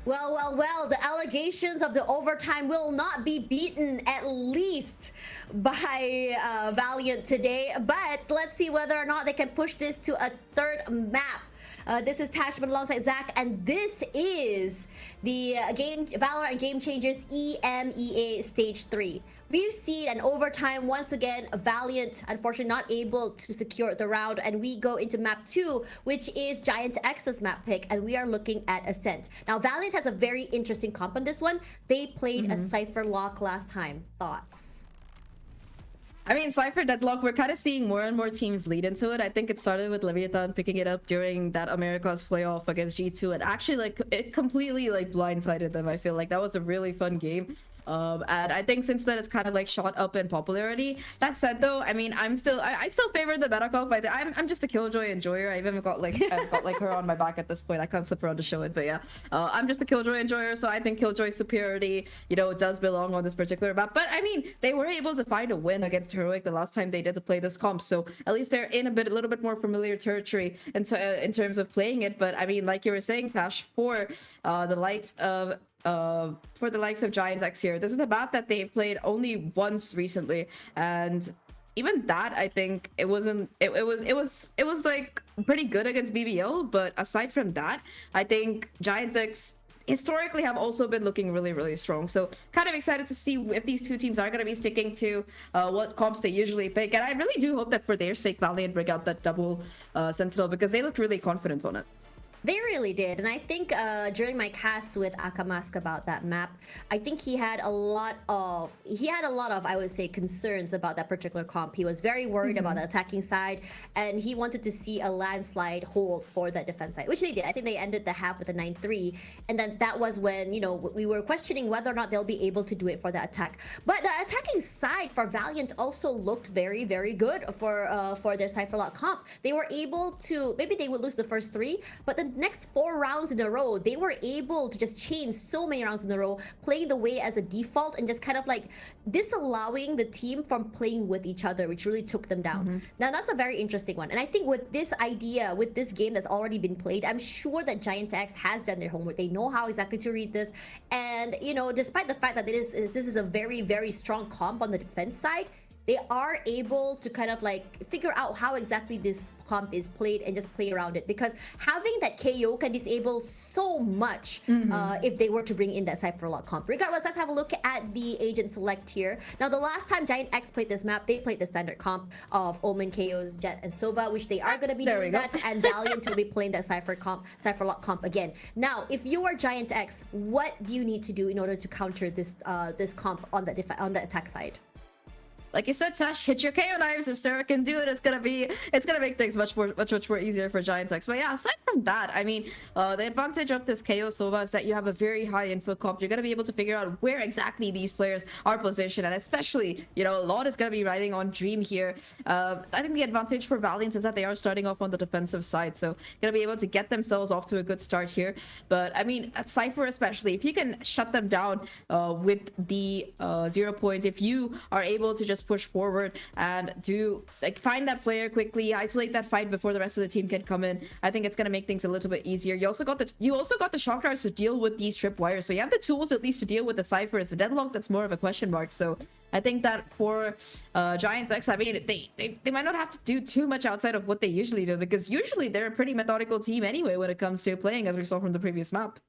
Well, the allegations of the overtime will not be beaten, at least by Valiant today. But let's see whether or not they can push this to a third map. This is Tashman alongside Zach, and this is the Valorant Game Changers EMEA Stage 3. We've seen an overtime once again. Valiant, unfortunately, not able to secure the round, and we go into map 2, which is Giant X's map pick, and we are looking at Ascent. Now, Valiant has a very interesting comp on this one. They played a Cypher Lock last time. Thoughts? I mean, Cypher Deadlock, we're kind of seeing more and more teams lead into it. I think it started with Leviathan picking it up during that America's playoff against G2, and actually, like, it completely, like, blindsided them. I feel like that was a really fun game. And I think since then it's kind of like shot up in popularity. That said, though, I mean, I still favor the meta comp. I'm just a Killjoy enjoyer. I've even got like her on my back at this point. I can't flip around to show it, but yeah, I'm just a Killjoy enjoyer. So I think Killjoy's superiority, you know, does belong on this particular map. But I mean, they were able to find a win against Heroic the last time they did to play this comp. So at least they're in a little bit more familiar territory in terms of playing it. But I mean, like you were saying, Tash, for the likes of Giant X here, this is a map that they've played only once recently, and even that, I think it was like pretty good against BBL. But aside from that, I think Giant X historically have also been looking really strong. So kind of excited to see if these two teams are going to be sticking to what comps they usually pick, and I really do hope that for their sake Valiant bring out that double Sentinel, because they look really confident on it. They really did, and I think during my cast with Akamask about that map, I think he had a lot of, I would say, concerns about that particular comp. He was very worried about the attacking side, and he wanted to see a landslide hold for that defense side, which they did. I think they ended the half with a 9-3, and then that was when, you know, we were questioning whether or not they'll be able to do it for the attack. But the attacking side for Valiant also looked very good for their Cypherlock comp. They were able to, maybe they would lose the first 3, but the next 4 rounds in a row, they were able to just change so many rounds in a row, playing the way as a default and just kind of like disallowing the team from playing with each other, which really took them down. Now, that's a very interesting one. And I think with this idea, with this game that's already been played, I'm sure that Giant X has done their homework. They know how exactly to read this. And, you know, despite the fact that this is a very strong comp on the defense side, they are able to kind of like figure out how exactly this comp is played and just play around it, because having that KO can disable so much if they were to bring in that Cypherlock comp. Regardless, let's have a look at the agent select here. Now, the last time Giant X played this map, they played the standard comp of Omen, KOs, Jet, and Sova, which they are going to be doing that, and Valiant will be playing that Cypherlock comp again. Now, if you are Giant X, what do you need to do in order to counter this this comp on the attack side? Like you said, Tash, hit your KO knives. If Sarah can do it, it's gonna make things much more easier for Giant X. But yeah, aside from that, I mean, the advantage of this KO Sova is that you have a very high info comp. You're gonna be able to figure out where exactly these players are positioned, and especially, you know, a lot is gonna be riding on Dream here. I think the advantage for Valiant is that they are starting off on the defensive side, so gonna be able to get themselves off to a good start here. But I mean, at Cypher especially, if you can shut them down with the 0 points, if you are able to just push forward and do like find that player quickly, isolate that fight before the rest of the team can come in, I think it's going to make things a little bit easier. You also got the shock darts to deal with these trip wires, so you have the tools at least to deal with the Cypher. It's a deadlock that's more of a question mark. So I think that for Giants X, I mean, they might not have to do too much outside of what they usually do, because usually they're a pretty methodical team anyway when it comes to playing, as we saw from the previous map.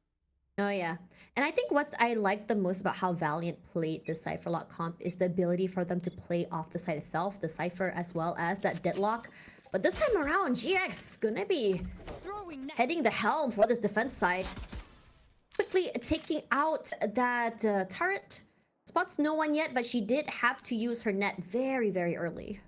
Oh yeah, and I think what I like the most about how Valiant played the Cypherlock comp is the ability for them to play off the side itself, the Cypher, as well as that deadlock. But this time around, GX is gonna be heading the helm for this defense side, quickly taking out that turret. Spots no one yet, but she did have to use her net very early.